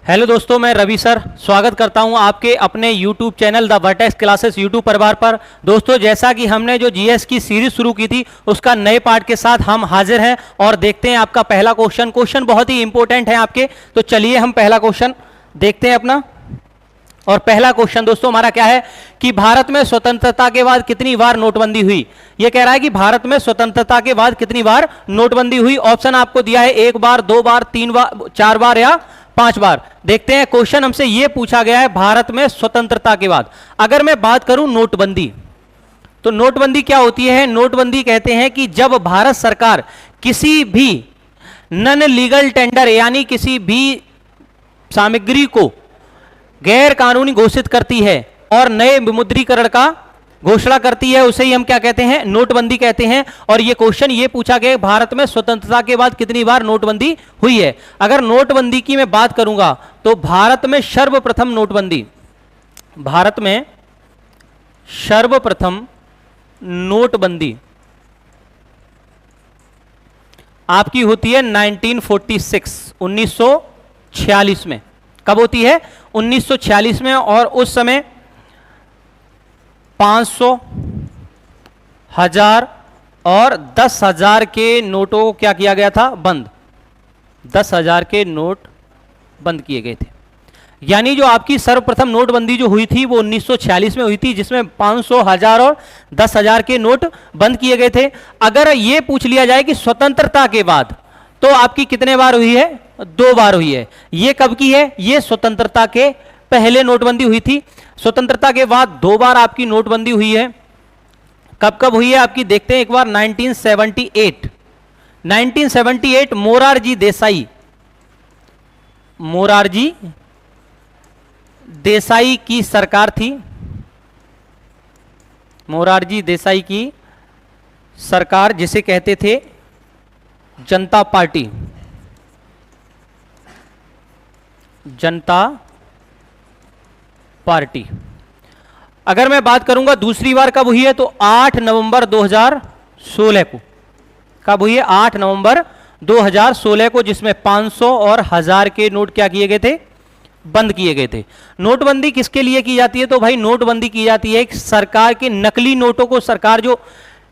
Hello दोस्तों, मैं Ravi sir स्वागत करता हूं आपके अपने YouTube channel the vertex classes YouTube परिवार पर। दोस्तों, जैसा कि हमने जो जीएस की सीरीज शुरू की थी उसका नए पार्ट के साथ हम हाजिर हैं और देखते हैं आपका पहला क्वेश्चन बहुत ही इंपॉर्टेंट है आपके। तो चलिए हम पहला क्वेश्चन देखते हैं अपना। और पहला क्वेश्चन दोस्तों हमारा क्या है कि भारत में स्वतंत्रता के बाद कितनी बार नोटबंदी हुई। यह कह रहा है कि भारत में स्वतंत्रता के बाद कितनी बार नोटबंदी हुई। ऑप्शन आपको दिया है 1 बार, 2 बार, 3 बार, 4 बार या 5 बार। देखते हैं, क्वेश्चन हमसे यह पूछा गया है भारत में स्वतंत्रता के बाद। अगर मैं बात करूं नोटबंदी, तो नोटबंदी क्या होती है। नोटबंदी कहते हैं कि जब भारत सरकार किसी भी नन लीगल टेंडर यानी किसी भी सामग्री को गैर कानूनी घोषित करती है और नए विमुद्रीकरण का घोषणा करती है, उसे ही हम क्या कहते हैं, नोटबंदी कहते हैं। और ये क्वेश्चन ये पूछा गया भारत में स्वतंत्रता के बाद कितनी बार नोटबंदी हुई है। अगर नोटबंदी की मैं बात करूंगा तो भारत में सर्वप्रथम नोटबंदी, भारत में सर्वप्रथम नोटबंदी आपकी होती है 1946, 1946 में। कब होती है? 1946 में। और उस समय 500, 1000 और 10,000 के नोटों को क्या किया गया था? बंद। 10,000 के नोट बंद किए गए थे। यानी जो आपकी सर्वप्रथम नोटबंदी जो हुई थी वो 1946 में हुई थी, जिसमें 500, 1000 और 10,000 के नोट बंद किए गए थे। अगर ये पूछ लिया जाए कि स्वतंत्रता के बाद, तो आपकी कितने बार हुई है? 2 बार हुई है। ये कब की है? ये स्वतंत्रता के पहले नोटबंदी हुई थी। स्वतंत्रता के बाद 2 बार आपकी नोटबंदी हुई है। कब कब हुई है आपकी? देखते हैं एक बार। 1978 मोरारजी देसाई की सरकार थी। मोरारजी देसाई की सरकार, जिसे कहते थे जनता पार्टी, जनता पार्टी। अगर मैं बात करूंगा दूसरी बार कब हुई है, तो 8 नवंबर 2016 को। कब हुई है? 8 नवंबर 2016 को, जिसमें 500 और 1000 के नोट क्या किए गए थे? बंद किए गए थे। नोटबंदी किसके लिए की जाती है? तो भाई नोटबंदी की जाती है सरकार के नकली नोटों को, सरकार जो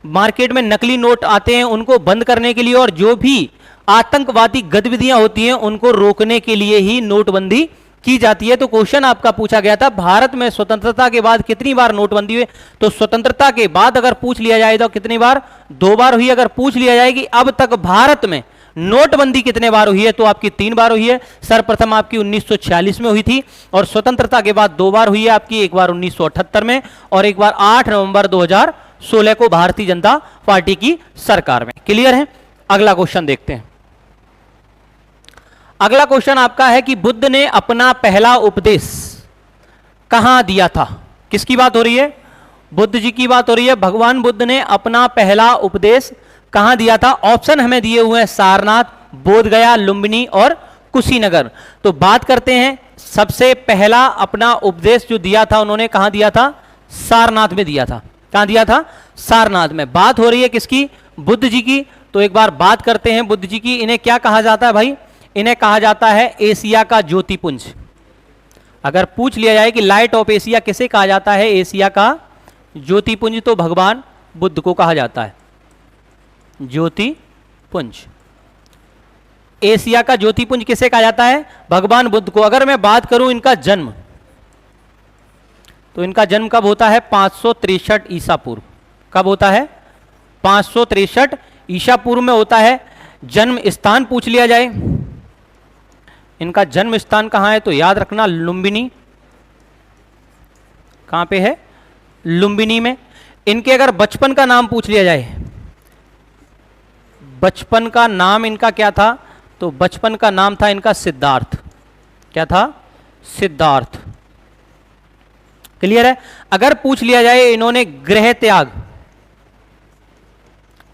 मार्केट में नकली नोट आते हैं उनको बंद करने के लिए, और जो भी आतंकवादी गतिविधियां होती हैं उनको रोकने के लिए ही नोटबंदी की जाती है। तो क्वेश्चन आपका पूछा गया था भारत में स्वतंत्रता के बाद कितनी बार नोटबंदी हुई। तो स्वतंत्रता के बाद अगर पूछ लिया जाए तो कितनी बार? 2 बार हुई। अगर पूछ लिया जाए कि अब तक भारत में नोटबंदी कितने बार हुई है, तो आपकी 3 बार हुई है। सर्वप्रथम आपकी 1946 में हुई थी और स्वतंत्रता के बाद 2 बार हुई है आपकी। एक बार 1978 में और एक बार 8 नवंबर 2016 को भारतीय जनता पार्टी की सरकार में। क्लियर है? अगला क्वेश्चन देखते हैं। अगला क्वेश्चन आपका है कि बुद्ध ने अपना पहला उपदेश कहां दिया था। किसकी बात हो रही है? बुद्ध जी की बात हो रही है। भगवान बुद्ध ने अपना पहला उपदेश कहां दिया था? ऑप्शन हमें दिए हुए हैं सारनाथ, बोधगया, लुम्बिनी और कुशीनगर। तो बात करते हैं, सबसे पहला अपना उपदेश जो दिया था उन्होंने कहां दिया था? सारनाथ में दिया था। कहां दिया था? सारनाथ में। बात हो रही है किसकी? बुद्ध जी की। तो एक बार बात करते हैं बुद्ध जी की। इन्हें क्या कहा जाता है भाई? इन्हें कहा जाता है एशिया का ज्योतिपुंज। अगर पूछ लिया जाए कि लाइट ऑफ एशिया किसे कहा जाता है? एशिया का ज्योतिपुंज, तो भगवान बुद्ध को कहा जाता है ज्योतिपुंज। एशिया का ज्योतिपुंज किसे कहा जाता है? भगवान बुद्ध को। अगर मैं बात करूं इनका जन्म, तो इनका जन्म कब होता है? 563 ईसा पूर्व। कब होता है? 563 ईसा पूर्व में होता है। जन्म स्थान पूछ लिया जाए, इनका जन्म स्थान कहां है, तो याद रखना लुम्बिनी। कहां पे है? लुम्बिनी में। इनके अगर बचपन का नाम पूछ लिया जाए, बचपन का नाम इनका क्या था, तो बचपन का नाम था इनका सिद्धार्थ। क्या था? सिद्धार्थ। क्लियर है? अगर पूछ लिया जाए इन्होंने गृह त्याग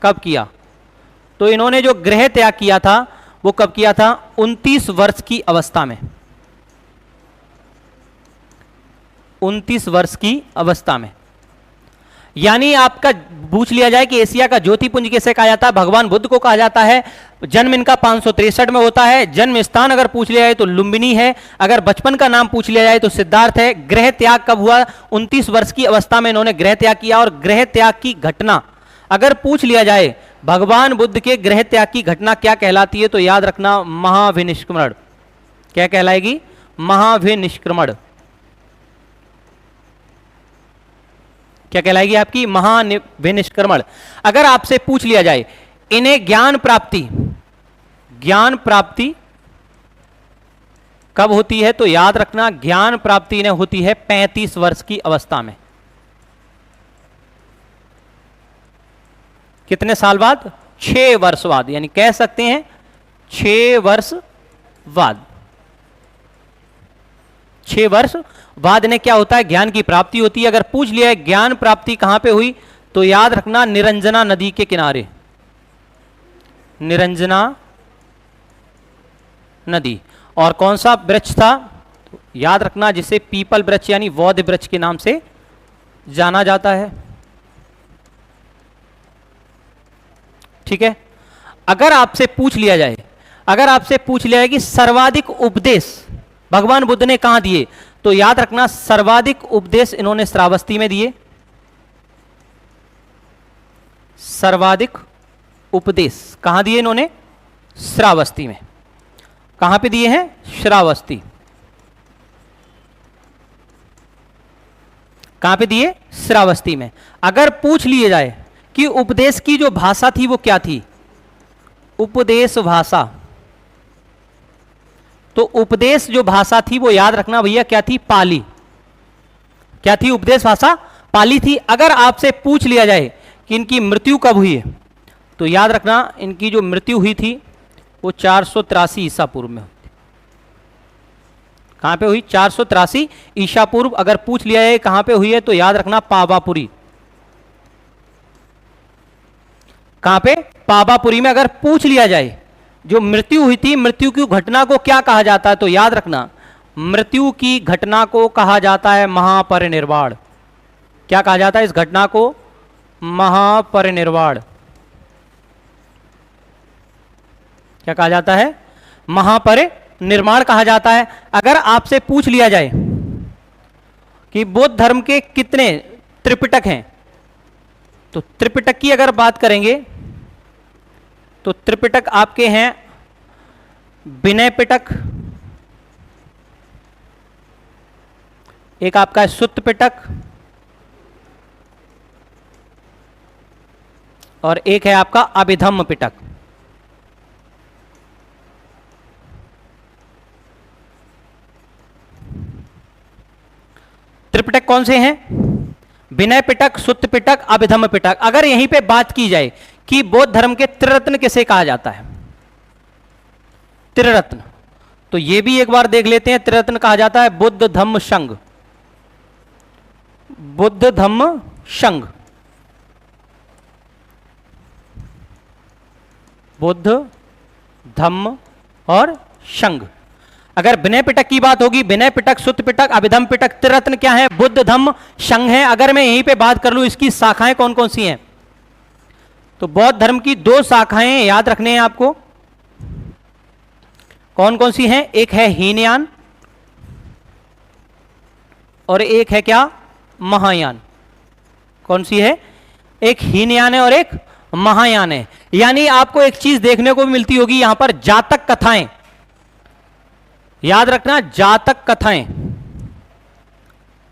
कब किया, तो इन्होंने जो गृह त्याग किया था वो कब किया था? 29 वर्ष की अवस्था में। 29 वर्ष की अवस्था में। यानी आपका पूछ लिया जाए कि एशिया का ज्योतिपुंज किसे कहा जाता है, भगवान बुद्ध को कहा जाता है। जन्म इनका 563 में होता है। जन्म स्थान अगर पूछ लिया जाए तो लुम्बिनी है। अगर बचपन का नाम पूछ लिया जाए तो सिद्धार्थ है। गृह त्याग कब हुआ, 29 वर्ष की अवस्था में इन्होंने गृह त्याग किया। और गृह त्याग की घटना अगर पूछ लिया जाए भगवान बुद्ध के गृह त्याग की घटना क्या कहलाती है, तो याद रखना महाविनिष्क्रमण। क्या कहलाएगी, महाविनिष्क्रमण। क्या कहलाएगी आपकी, महाविनिष्क्रमण। अगर आपसे पूछ लिया जाए इन्हें ज्ञान प्राप्ति कब होती है, तो याद रखना ज्ञान प्राप्ति इन्हें होती है 35 वर्ष की अवस्था में। कितने साल बाद, 6 वर्ष बाद, यानी कह सकते हैं 6 वर्ष बाद। 6 वर्ष बाद इन्हें क्या होता है, ज्ञान की प्राप्ति होती है। अगर पूछ लिया है ज्ञान प्राप्ति कहां पे हुई, तो याद रखना निरंजना नदी के किनारे, निरंजना नदी। और कौन सा वृक्ष था, तो याद रखना जिसे पीपल वृक्ष यानी बौद्ध वृक्ष के नाम से जाना जाता है। ठीक है। अगर आपसे पूछ लिया जाए कि सर्वाधिक उपदेश भगवान बुद्ध ने कहां दिए, तो याद रखना सर्वाधिक उपदेश इन्होंने श्रावस्ती में दिए। सर्वाधिक उपदेश कहां दिए इन्होंने, श्रावस्ती में। कहां पे दिए हैं, श्रावस्ती। कहां पे दिए, श्रावस्ती में। अगर पूछ लिए जाए कि उपदेश की जो भाषा थी वो क्या थी, उपदेश भाषा, तो उपदेश जो भाषा थी वो याद रखना भैया क्या थी, पाली। क्या थी, उपदेश भाषा पाली थी। अगर आपसे पूछ लिया जाए कि इनकी मृत्यु कब हुई है, तो याद रखना इनकी जो मृत्यु हुई थी वो 483 ईसा पूर्व में हुई। कहां पे हुई, 483 ईसा पूर्व। अगर पूछ लिया जाए कहां पे हुई है, तो याद रखना पावापुरी। कहां पे, पावापुरी में। अगर पूछ लिया जाए जो मृत्यु हुई थी, मृत्यु की घटना को क्या कहा जाता है, तो याद रखना मृत्यु की घटना को कहा जाता है महापरिनिर्वाण। क्या कहा जाता है इस घटना को, महापरिनिर्वाण। क्या कहा जाता है, महापरिनिर्वाण कहा जाता है। अगर आपसे पूछ लिया जाए कि बौद्ध धर्म के कितने त्रिपिटक हैं, तो त्रिपिटक की अगर बात करेंगे तो त्रिपिटक आपके हैं विनय पिटक, एक आपका है सुत्त पिटक, और एक है आपका अभिधम्म पिटक। त्रिपिटक कौन से हैं, विनय पिटक, सुत्त पिटक, अभिधम्म पिटक। अगर यहीं पे बात की जाए कि बौद्ध धर्म के त्रिरत्न किसे कहा जाता है, त्रिरत्न, तो ये भी एक बार देख लेते हैं। त्रिरत्न कहा जाता है बुद्ध धम्म संघ, बुद्ध धम्म संघ, बुद्ध धम्म और संघ। अगर विनय पिटक की बात होगी, विनय पिटक, सुत्त पिटक, अभिधम्म पिटक, त्रिरत्न क्या है, बुद्ध धम्म संघ है। अगर मैं यहीं पे बात कर लूं इसकी शाखाएं कौन कौन सी हैं, तो बौद्ध धर्म की 2 शाखाएं याद रखने हैं आपको। कौन कौन सी हैं, एक है हीनयान और एक है क्या, महायान। कौन सी है, एक हीनयान है और एक महायान है। यानी आपको एक चीज देखने को भी मिलती होगी यहां पर, जातक कथाएं। याद रखना जातक कथाएं,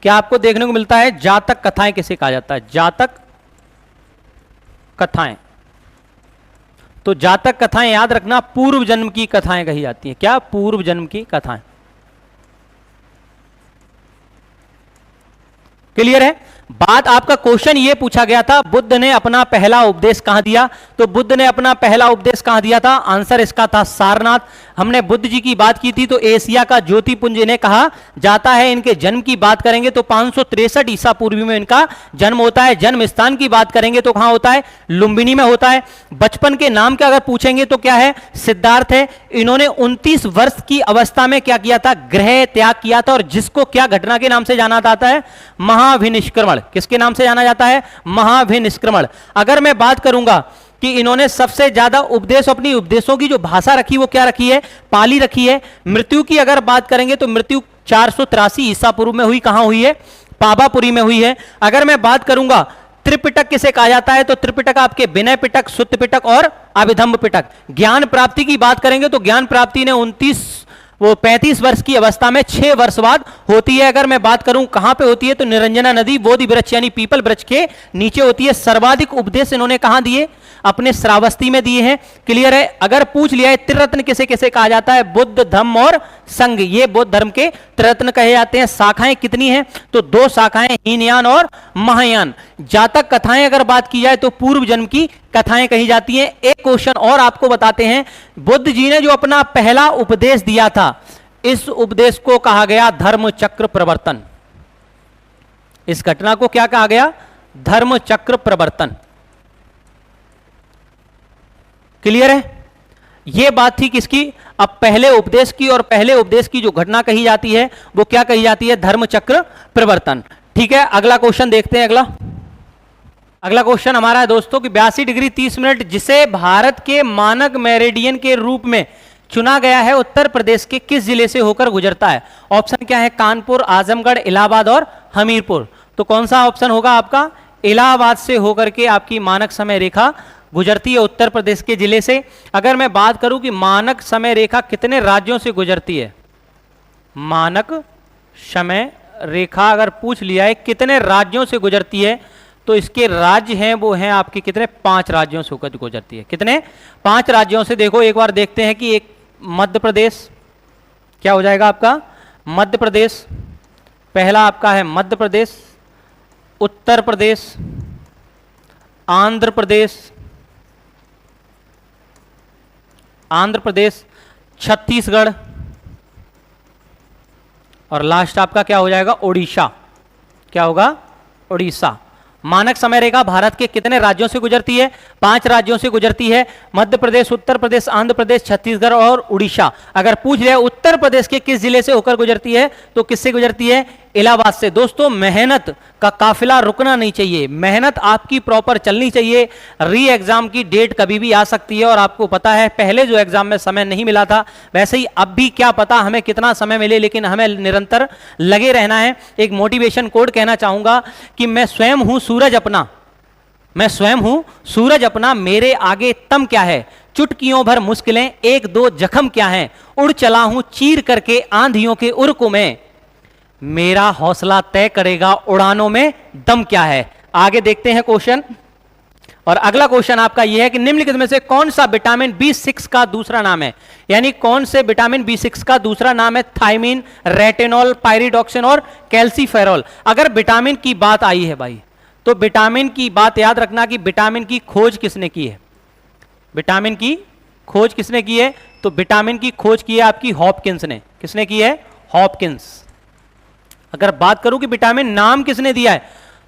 क्या आपको देखने को मिलता है, जातक कथाएं किसे कहा जाता है, जातक कथाएं। तो जातक कथाएं याद रखना पूर्व जन्म की कथाएं कही जाती हैं। क्या, पूर्व जन्म की कथाएं। क्लियर है बात। आपका क्वेश्चन ये पूछा गया था बुद्ध ने अपना पहला उपदेश कहां दिया, तो बुद्ध ने अपना पहला उपदेश कहां दिया था, आंसर इसका था सारनाथ। हमने बुद्ध जी की बात की थी तो एशिया का ज्योतिपुंज इन्हें कहा जाता है। इनके जन्म की बात करेंगे तो 563 ईसा पूर्व में इनका जन्म होता है। जन्म स्थान की बात करेंगे तो कहां होता है, लुम्बिनी में होता है। बचपन के नाम का अगर पूछेंगे तो क्या है, सिद्धार्थ है। इन्होंने 29 वर्ष की अवस्था में क्या किया था, गृह त्याग किया था, और जिसको क्या घटना के नाम से जाना जाता है, महाविनिष्क्रमण। किसके नाम से जाना जाता है? महाभिनिष्क्रमण। अगर मैं बात करूंगा कि इन्होंने सबसे ज्यादा उपदेश, अपनी उपदेशों की जो भाषा रखी वो क्या रखी है? पाली रखी है। मृत्यु की अगर बात करेंगे तो मृत्यु 483 ईसा पूर्व में हुई। कहां हुई है? पावापुरी में हुई है। अगर मैं बात करूंगा त्रिपिटक किसे कहा जाता है, तो त्रिपिटक आपके विनय पिटक, सुत्त पिटक और अभिधम्म पिटक। ज्ञान प्राप्ति की बात करेंगे तो ज्ञान प्राप्ति ने 35 वर्ष की अवस्था में 6 वर्ष बाद होती है। अगर मैं बात करूं कहां पे होती है, तो निरंजना नदी बोधि वृक्ष यानी पीपल वृक्ष के नीचे होती है। सर्वाधिक उपदेश इन्होंने कहां दिए? अपने श्रावस्ती में दिए हैं। क्लियर है? अगर पूछ लिया है त्रिरत्न किसे किसे कहा जाता है? बुद्ध, धम्म और संघ, ये बौद्ध धर्म के त्रिरत्न कहे जाते हैं। शाखाएं कितनी हैं? तो 2 शाखाएं, हीनयान और महायान। जातक कथाएं अगर बात की जाए तो पूर्व जन्म की कथाएं कही जाती हैं। एक क्वेश्चन और आपको बताते हैं, बुद्ध जी ने जो अपना पहला उपदेश दिया था, इस उपदेश को कहा गया धर्म चक्र प्रवर्तन। इस घटना को क्या कहा गया? धर्म चक्र प्रवर्तन। क्लियर है? यह बात थी किसकी? अब पहले उपदेश की, और पहले उपदेश की जो घटना कही जाती है वो क्या कही जाती है? धर्म चक्र प्रवर्तन। ठीक है, अगला क्वेश्चन देखते हैं। अगला क्वेश्चन हमारा है दोस्तों कि 82 डिग्री 30 मिनट जिसे भारत के मानक मेरिडियन के रूप में चुना गया है, उत्तर प्रदेश के किस जिले से होकर गुजरता है? ऑप्शन क्या है? कानपुर, आजमगढ़, इलाहाबाद और हमीरपुर। तो कौन सा ऑप्शन होगा आपका? इलाहाबाद से होकर के आपकी मानक समय रेखा गुजरती है उत्तर प्रदेश के जिले से। अगर मैं बात करूं कि मानक समय रेखा कितने राज्यों से गुजरती है, मानक समय रेखा अगर पूछ लिया है कितने राज्यों से गुजरती है, तो इसके राज्य हैं वो हैं आपके कितने? 5 राज्यों से होकर गुजरती है। कितने? 5 राज्यों से। देखो एक बार देखते हैं कि एक मध्य प्रदेश, क्या हो जाएगा आपका? मध्य प्रदेश। पहला आपका है मध्य प्रदेश, उत्तर प्रदेश, आंध्र प्रदेश, छत्तीसगढ़ और लास्ट आपका क्या हो जाएगा? ओडिशा। क्या होगा? ओडिशा। मानक समय रेखा भारत के कितने राज्यों से गुजरती है? 5 राज्यों से गुजरती है। मध्य प्रदेश, उत्तर प्रदेश, आंध्र प्रदेश, छत्तीसगढ़ और उड़ीसा। अगर पूछ लिया उत्तर प्रदेश के किस जिले से होकर गुजरती है, तो किससे गुजरती है? इलाहाबाद से। दोस्तों मेहनत का काफिला रुकना नहीं चाहिए, मेहनत आपकी प्रॉपर चलनी चाहिए। री एग्जाम की डेट कभी भी आ सकती है, और आपको पता है पहले जो एग्जाम में समय नहीं मिला था, वैसे ही अब भी क्या पता हमें कितना समय मिले, लेकिन हमें निरंतर लगे रहना है। एक मोटिवेशन कोड कहना चाहूंगा कि मैं स्वयं हूं सूरज अपना, मैं स्वयं हूं सूरज अपना, मेरे आगे तम क्या है? चुटकियों भर मुश्किलें, 1-2 जख्म क्या है? उड़ चला हूं चीर करके आंधियों के उर्क में, मेरा हौसला तय करेगा उड़ानों में दम क्या है? आगे देखते हैं क्वेश्चन। और अगला क्वेश्चन आपका यह है कि निम्नलिखित में से कौन सा विटामिन B6 का दूसरा नाम है? यानी कौन से विटामिन B6 का दूसरा नाम है? थायमिन, रेटिनॉल, पायरिडॉक्सिन और कैल्सीफेरॉल। अगर विटामिन की बात आई है भाई, तो विटामिन की बात याद रखना कि विटामिन की खोज किसने की है? विटामिन की खोज किसने की है? तो विटामिन की खोज की है आपकी हॉपकिंस ने। किसने की है? हॉपकिंस। अगर बात करूं कि विटामिन नाम किसने दिया है,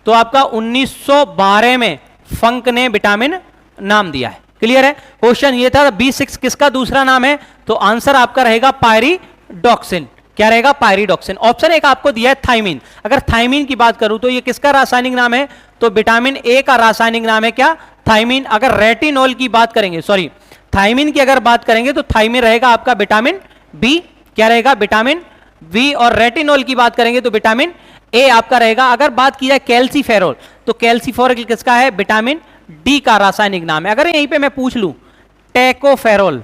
तो आपका 1912 में फंक ने विटामिन नाम दिया है। क्लियर है? क्वेश्चन ये था B6 किसका दूसरा नाम है, तो आंसर आपका रहेगा पायरिडॉक्सिन। क्या रहेगा? पायरिडॉक्सिन। ऑप्शन 1 आपको दिया है थायमिन। अगर थायमिन की बात करूं तो ये किसका रासायनिक नाम है, तो विटामिन ए का रासायनिक नाम है क्या? थायमिन। अगर रेटिनॉल की बात करेंगे, सॉरी थायमिन की अगर बात करेंगे तो थायमिन रहेगा आपका विटामिन बी। क्या रहेगा? Vitamin B. और रेटिनॉल की बात करेंगे तो विटामिन ए आपका रहेगा। अगर बात की जाए कैल्सीफेरॉल, तो कैल्सीफेरॉल किसका है? विटामिन डी का रासायनिक नाम है। अगर यहीं पे मैं पूछ लूं टैकोफेरॉल,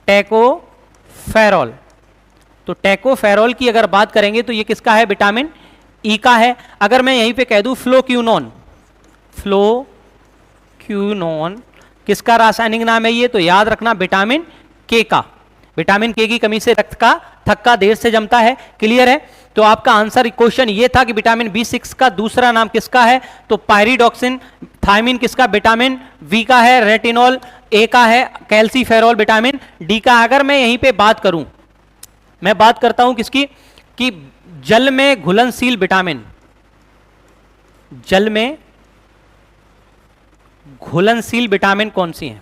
टैकोफेरॉल, तो टैकोफेरॉल की अगर बात करेंगे तो ये किसका है? विटामिन ई का है। अगर मैं यहीं पे कह दूं फ्लोक्यूनोन, फ्लोक्यूनोन किसका रासायनिक नाम है ये? तो याद रखना विटामिन के का। विटामिन के की कमी से रक्त का थक्का देर से जमता है। क्लियर है? तो आपका आंसर क्वेश्चन ये था कि विटामिन B6 का दूसरा नाम किसका है, तो पायरिडॉक्सिन। थायमिन किसका? विटामिन वी का है। रेटिनॉल ए का है। कैल्सीफेरॉल विटामिन डी का। अगर मैं यहीं पे बात करूं, मैं बात करता हूं किसकी, कि जल में घुलनशील विटामिन, जल में घुलनशील विटामिन कौन सी है,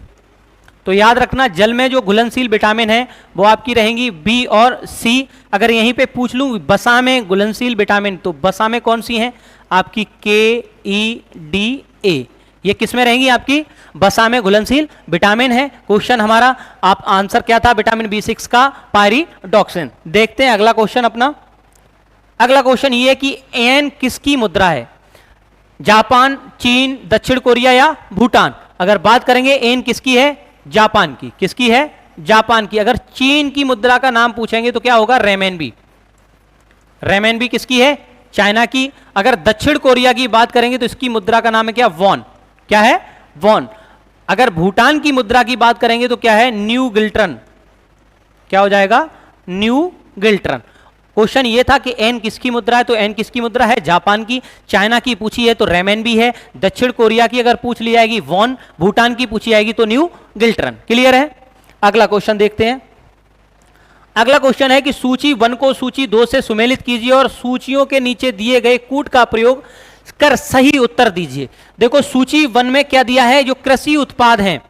तो याद रखना जल में जो घुलनशील विटामिन है वो आपकी रहेंगी बी और सी। अगर यहीं पे पूछ लूं वसा में घुलनशील विटामिन, तो वसा में कौन सी है? आपकी KEDA, ये किस में रहेंगी? आपकी वसा में घुलनशील विटामिन है। क्वेश्चन हमारा आप आंसर क्या था? विटामिन B6 का पायरिडॉक्सिन। देखते हैं अगला क्वेश्चन अपना। अगला क्वेश्चन ये कि एन किसकी मुद्रा है? जापान, चीन, दक्षिण कोरिया या भूटान? अगर बात करेंगे एन किसकी है? जापान की। किसकी है? जापान की। अगर चीन की मुद्रा का नाम पूछेंगे तो क्या होगा? रेमेनबी। रेमेनबी किसकी है? चाइना की। अगर दक्षिण कोरिया की बात करेंगे तो इसकी मुद्रा का नाम है क्या? वॉन। क्या है? वॉन। अगर भूटान की मुद्रा की बात करेंगे तो क्या है? न्यू गिल्ट्रन। क्या हो जाएगा? न्यू गिल्ट्रन। क्वेश्चन ये था कि एन किसकी मुद्रा है, तो एन किसकी मुद्रा है? जापान की। चाइना की पूछी है तो रेमेनबी है। दक्षिण कोरिया की अगर पूछ ली जाएगी वॉन। भूटान की पूछी जाएगी तो न्यू गिल्ट्रन। क्लियर है? अगला क्वेश्चन देखते हैं। अगला क्वेश्चन है कि सूची 1 को सूची 2 से सुमेलित कीजिए और सूचियों के नीचे दिए गए कूट का प्रयोग कर सही उत्तर दीजिए। देखो सूची 1 में क्या दिया है? जो कृषि उत्पाद हैं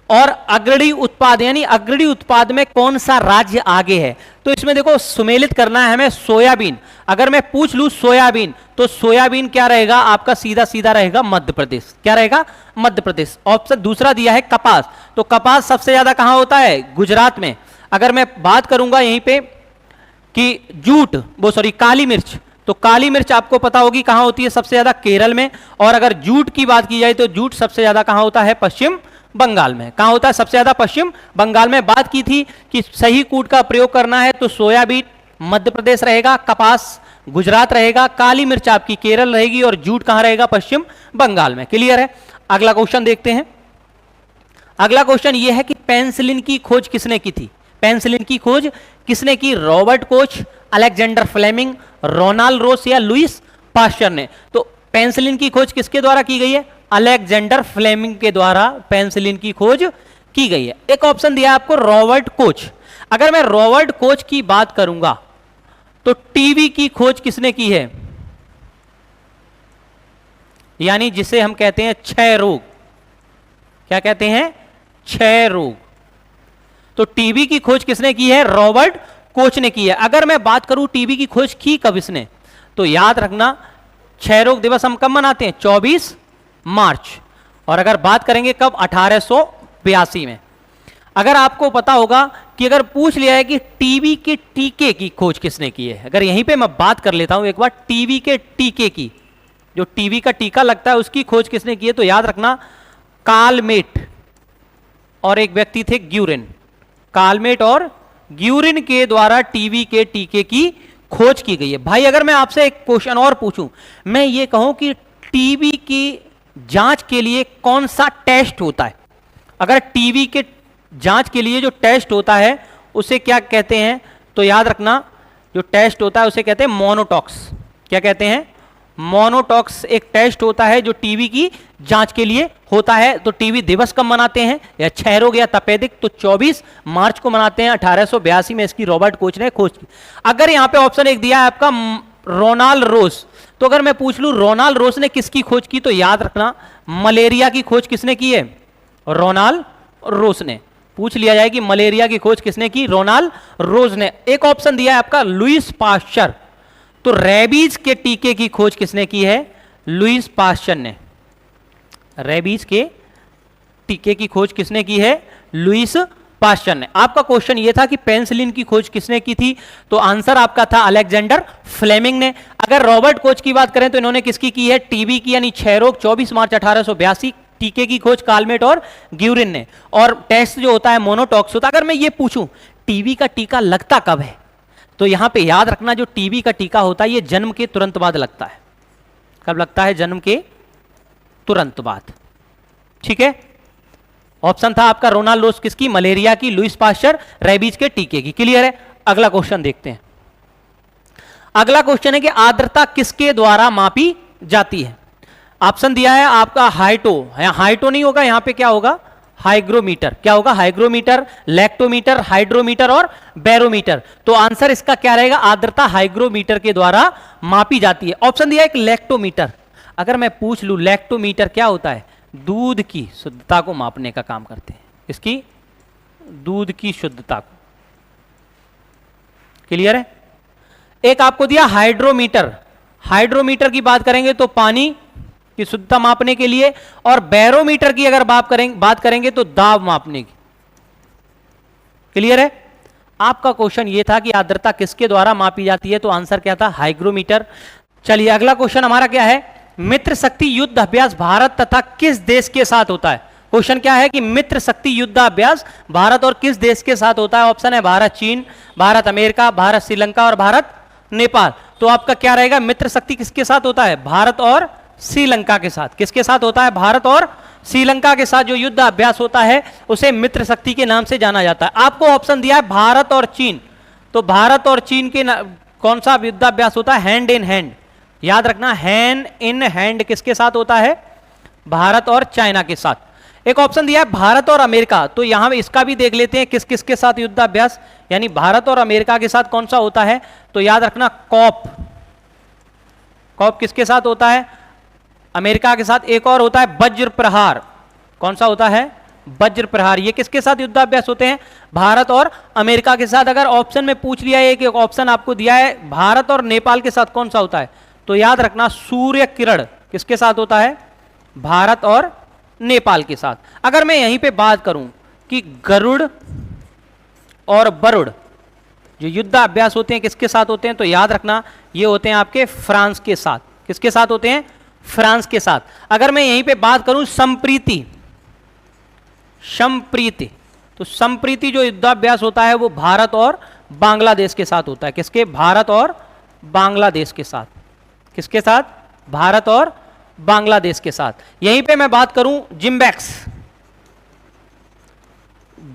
और अग्रणी उत्पाद, यानी अग्रणी उत्पाद में कौन सा राज्य आगे है। तो इसमें देखो सुमेलित करना है हमें सोयाबीन। अगर मैं पूछ लूं सोयाबीन, तो सोयाबीन क्या रहेगा? आपका सीधा सीधा रहेगा मध्य प्रदेश। क्या रहेगा? मध्य प्रदेश। ऑप्शन दूसरा दिया है कपास, तो कपास सबसे ज्यादा कहां होता है? गुजरात में। अगर मैं बात करूंगा यहीं पे कि जूट, वो सॉरी काली मिर्च, तो काली मिर्च आपको पता होगी कहां होती है? सबसे ज्यादा केरल में। और अगर जूट की बात की जाए तो जूट सबसे ज्यादा कहां होता है? पश्चिम बंगाल में। कहां होता है? सबसे ज्यादा पश्चिम बंगाल में। बात की थी कि सही कूट का प्रयोग करना है तो सोयाबीन मध्य प्रदेश रहेगा, कपास गुजरात रहेगा, काली मिर्च आपकी केरल रहेगी और जूट कहां रहेगा? पश्चिम बंगाल में। क्लियर है? अगला क्वेश्चन देखते हैं। अगला क्वेश्चन यह है कि पेनिसिलिन की खोज किसने की थी? पेनिसिलिन की खोज किसने की? Robert Koch, Alexander Fleming, Ronald Ross या लुइस पास्चर ने? तो पेनिसिलिन की खोज किसके द्वारा की गई है? अलेक्जेंडर फ्लेमिंग के द्वारा पेनिसिलिन की खोज की गई है। एक ऑप्शन दिया आपको रॉबर्ट कोच। अगर मैं रॉबर्ट कोच की बात करूंगा तो टीबी की खोज किसने की है? यानी जिसे हम कहते हैं क्षय रोग। क्या कहते हैं? क्षय रोग। तो टीबी की खोज किसने की है? रॉबर्ट कोच ने की है। अगर मैं बात करूं टीबी की खोज की कब इसने, तो याद रखना क्षय रोग दिवस हम कब मनाते हैं? 24 मार्च। और अगर बात करेंगे कब? 1882 में। अगर आपको पता होगा कि अगर पूछ लिया है कि टीबी के टीके की खोज किसने की है, अगर यहीं पे मैं बात कर लेता हूं एक बार, टीबी के टीके की, जो टीबी का टीका लगता है उसकी खोज किसने की है, तो याद रखना कालमेट और एक व्यक्ति थे ग्यूरिन। कालमेट और ग्यूरिन के द्वारा टीबी के टीके की खोज की गई है। भाई अगर मैं आपसे एक क्वेश्चन और पूछूं, मैं ये कहूं कि टीबी की जांच के लिए कौन सा टेस्ट होता है? अगर टीबी के जांच के लिए जो टेस्ट होता है उसे क्या कहते हैं? तो याद रखना जो टेस्ट होता है उसे कहते हैं मोनोटॉक्स। क्या कहते हैं? मोनोटॉक्स एक टेस्ट होता है जो टीबी की जांच के लिए होता है। तो टीबी दिवस कब मनाते हैं, या क्षय रोग या तपेदिक? तो 24 मार्च को मनाते हैं। 1882 में इसकी रॉबर्ट कोच ने खोज की। अगर यहां पे ऑप्शन एक दिया है आपका रोनाल्ड रोस, तो अगर मैं पूछ लूं रोनाल्ड रोस ने किसकी खोज की, तो याद रखना मलेरिया की खोज किसने की है? रोनाल्ड रोस ने। पूछ लिया जाए कि मलेरिया की खोज किसने की? रोनाल्ड रोस ने। एक ऑप्शन दिया है आपका लुइस पास्चर, तो रेबीज के टीके की खोज किसने की है? लुइस पास्चर ने। रेबीज के टीके की खोज किसने की है? लुइस पास्चर ने। आपका क्वेश्चन यह था कि पेनिसिलिन की खोज किसने की थी, तो आंसर आपका था अलेक्जेंडर फ्लेमिंग ने। अगर रॉबर्ट कोच की बात करें तो इन्होंने किसकी की है? टीबी की, यानी क्षय रोग, 24 मार्च 1882। टीके की खोज कालमेट और ग्यूरिन ने। और टेस्ट जो होता है मोनोटॉक्स होता है। अगर मैं ये पूछूं टीबी का टीका लगता कब है, तो यहां पे याद रखना जो टीबी का टीका होता है ये जन्म के तुरंत बाद लगता है। कब लगता है? जन्म के तुरंत बाद। ठीक है? ऑप्शन था आपका रोनाल्ड रोस किसकी? मलेरिया की, लुइस पास्चर रेबीज के टीके की। क्लियर है? अगला क्वेश्चन देखते हैं। अगला क्वेश्चन है कि आर्द्रता किसके द्वारा मापी जाती है? ऑप्शन दिया है आपका हाइटो, हाइटो नहीं होगा, यहां पे क्या होगा? हाइग्रोमीटर। क्या होगा? हाइग्रोमीटर, लैक्टोमीटर, हाइड्रोमीटर और बैरोमीटर। तो आंसर इसका क्या रहेगा? आर्द्रता हाइग्रोमीटर के द्वारा मापी जाती है। ऑप्शन दिया है एक लैक्टोमीटर। अगर मैं पूछ लूं लैक्टोमीटर क्या होता है? दूध की शुद्धता को मापने का काम करते हैं। इसकी दूध की शुद्धता को। क्लियर है? एक आपको दिया हाइड्रोमीटर। हाइड्रोमीटर की बात करेंगे तो पानी की शुद्धता मापने के लिए, और बैरोमीटर की अगर बात करेंगे तो दाब मापने की। क्लियर है? आपका क्वेश्चन यह था कि आर्द्रता किसके द्वारा मापी जाती है, तो आंसर क्या था? हाइग्रोमीटर। चलिए अगला क्वेश्चन हमारा क्या है? मित्र शक्ति युद्ध अभ्यास भारत तथा किस देश के साथ होता है? क्वेश्चन क्या है कि मित्र शक्ति युद्धाभ्यास भारत और किस देश के साथ होता है? ऑप्शन है भारत चीन, भारत अमेरिका, भारत श्रीलंका और भारत नेपाल। तो आपका क्या रहेगा? मित्र शक्ति किसके साथ होता है? भारत और श्रीलंका के साथ। किसके साथ होता है? भारत और श्रीलंका के साथ जो युद्ध अभ्यास होता है उसे मित्र शक्ति के नाम से जाना जाता है। आपको ऑप्शन दिया है भारत और चीन, तो भारत और चीन के कौन सा युद्धाभ्यास होता है? Hand in hand. याद रखना, हैंड इन हैंड किसके साथ होता है? भारत और चाइना के साथ। एक ऑप्शन दिया है भारत और अमेरिका, तो यहां इसका भी देख लेते हैं किस किस के साथ युद्धाभ्यास, यानी भारत और अमेरिका के साथ कौन सा होता है? तो याद रखना कॉप। कॉप किसके साथ होता है? अमेरिका के साथ। एक और होता है वज्र प्रहार। कौन सा होता है? वज्र प्रहार। ये किसके साथ युद्धाभ्यास होते हैं? भारत और अमेरिका के साथ। अगर ऑप्शन में पूछ लिया है कि ऑप्शन आपको दिया है भारत और नेपाल के साथ कौन सा होता है, तो याद रखना सूर्य किरण किसके साथ होता है? भारत और नेपाल के साथ। अगर मैं यहीं पे बात करूं कि गरुड़ और वरुड़ जो युद्धाभ्यास होते हैं किसके साथ होते हैं, तो याद रखना ये होते हैं आपके फ्रांस के साथ। किसके साथ होते हैं? फ्रांस के साथ। अगर मैं यहीं पे बात करूं संप्रीति, संप्रीति, तो संप्रीति जो युद्धाभ्यास होता है वो भारत और बांग्लादेश के साथ होता है। किसके? भारत और बांग्लादेश के साथ। किसके साथ? भारत और बांग्लादेश के साथ। यहीं पे मैं बात करूं जिम्बैक्स,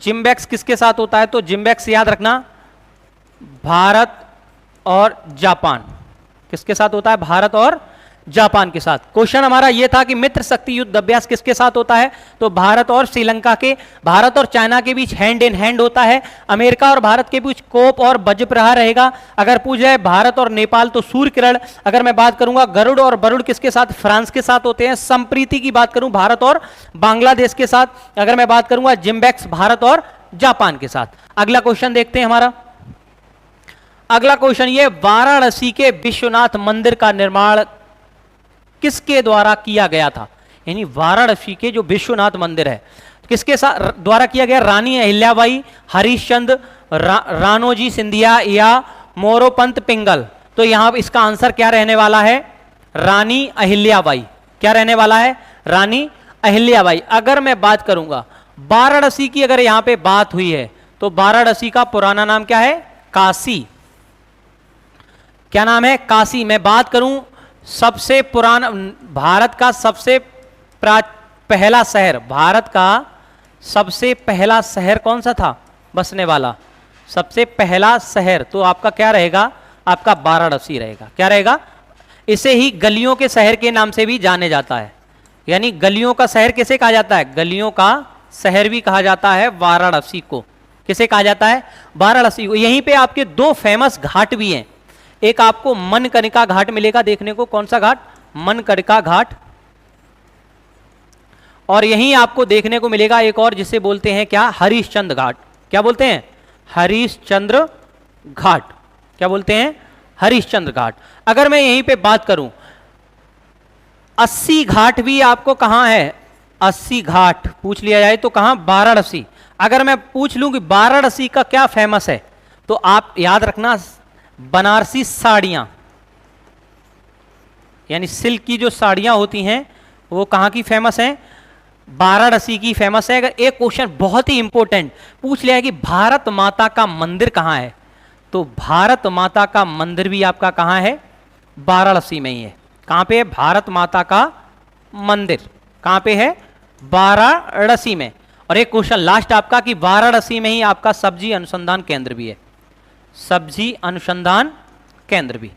जिम्बैक्स किसके साथ होता है? तो जिम्बैक्स याद रखना भारत और जापान। किसके साथ होता है? भारत और जापान के साथ। क्वेश्चन हमारा यह था कि मित्र शक्ति युद्ध अभ्यास किसके साथ होता है, तो भारत और श्रीलंका के, भारत और चाइना के बीच हैंड इन हैंड होता है। अमेरिका और भारत के बीच कोप और वज्र प्रहार रहेगा। अगर पूछ जाए भारत और नेपाल तो सूर्य किरण। अगर मैं बात करूंगा गरुड़ और वरुड़ किसके साथ? फ्रांस के साथ होते हैं। संप्रीति की बात करूं भारत और बांग्लादेश के साथ। अगर मैं बात करूंगा जिम्बैक्स भारत और जापान के साथ। अगला क्वेश्चन देखते हैं हमारा। अगला क्वेश्चन ये, वाराणसी के विश्वनाथ मंदिर का निर्माण किसके द्वारा किया गया था? यानी वाराणसी के जो विश्वनाथ मंदिर है किसके साथ द्वारा किया गया? रानी अहिल्याबाई, हरिश्चंद्र, रानोजी सिंधिया या मोरोपंत पिंगल। तो यहां इसका आंसर क्या रहने वाला है? रानी अहिल्याबाई। क्या रहने वाला है? रानी अहिल्याबाई। अगर मैं बात करूंगा वाराणसी की, अगर यहां पे बात हुई है तो वाराणसी का पुराना नाम क्या है? काशी। क्या नाम है? काशी। मैं बात करूं सबसे पुराना, भारत का सबसे पहला शहर, भारत का सबसे पहला शहर कौन सा था बसने वाला? सबसे पहला शहर तो आपका क्या रहेगा? आपका वाराणसी रहेगा। क्या रहेगा? इसे ही गलियों के शहर के नाम से भी जाने जाता है। यानी गलियों का शहर किसे कहा जाता है? गलियों का शहर भी कहा जाता है वाराणसी को। किसे कहा जाता है? वाराणसी को। यहीं पे आपके दो फेमस घाट भी हैं। एक आपको मनकनिका घाट मिलेगा देखने को। कौन सा घाट? मनकनिका घाट। और यहीं आपको देखने को मिलेगा एक और जिसे बोलते हैं क्या? हरिश्चंद्र घाट। क्या बोलते हैं? हरिश्चंद्र घाट। क्या बोलते हैं? हरिश्चंद्र घाट। अगर मैं यहीं पे बात करूं, 80 घाट भी आपको कहां है? 80 घाट पूछ लिया जाए तो कहां? वाराणसी। अगर मैं पूछ लूं कि वाराणसी का क्या फेमस है, तो आप याद रखना बनारसी साड़ियां, यानी सिल्क की जो साड़ियां होती हैं वो कहां की फेमस हैं? वाराणसी की फेमस है। अगर एक क्वेश्चन बहुत ही इंपॉर्टेंट पूछ लिया है कि भारत माता का मंदिर कहां है, तो भारत माता का मंदिर भी आपका कहां है? वाराणसी में ही है। कहां पे है? भारत माता का मंदिर कहां पे है? वाराणसी में। और एक क्वेश्चन लास्ट आपका कि वाराणसी में ही आपका सब्जी अनुसंधान केंद्र भी है। सब्जी अनुसंधान केंद्र भी।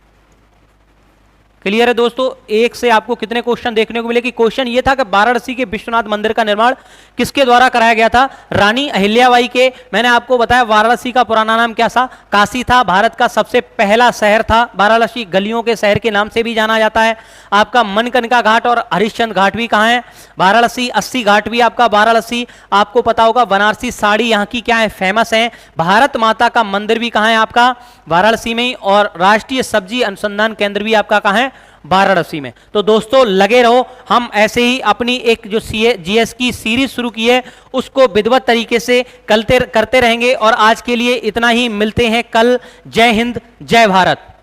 क्लियर है दोस्तों? एक से आपको कितने क्वेश्चन देखने को मिले कि क्वेश्चन ये था कि वाराणसी के विश्वनाथ मंदिर का निर्माण किसके द्वारा कराया गया था? रानी अहिल्याबाई के। मैंने आपको बताया वाराणसी का पुराना नाम क्या था? काशी था। भारत का सबसे पहला शहर था वाराणसी। गलियों के शहर के नाम से भी जाना जाता है। आपका मनकनिका घाट और हरिश्चंद्र घाट भी कहाँ है? वाराणसी। 80 घाट भी आपका वाराणसी। आपको पता होगा बनारसी साड़ी यहाँ की क्या है? फेमस है। भारत माता का मंदिर भी कहाँ है? आपका वाराणसी में। और राष्ट्रीय सब्जी अनुसंधान केंद्र भी आपका कहाँ है? वाराणसी में। तो दोस्तों लगे रहो, हम ऐसे ही अपनी एक जो जीएस की सीरीज शुरू की है उसको विधिवत तरीके से करते रहेंगे। और आज के लिए इतना ही, मिलते हैं कल। जय हिंद, जय भारत।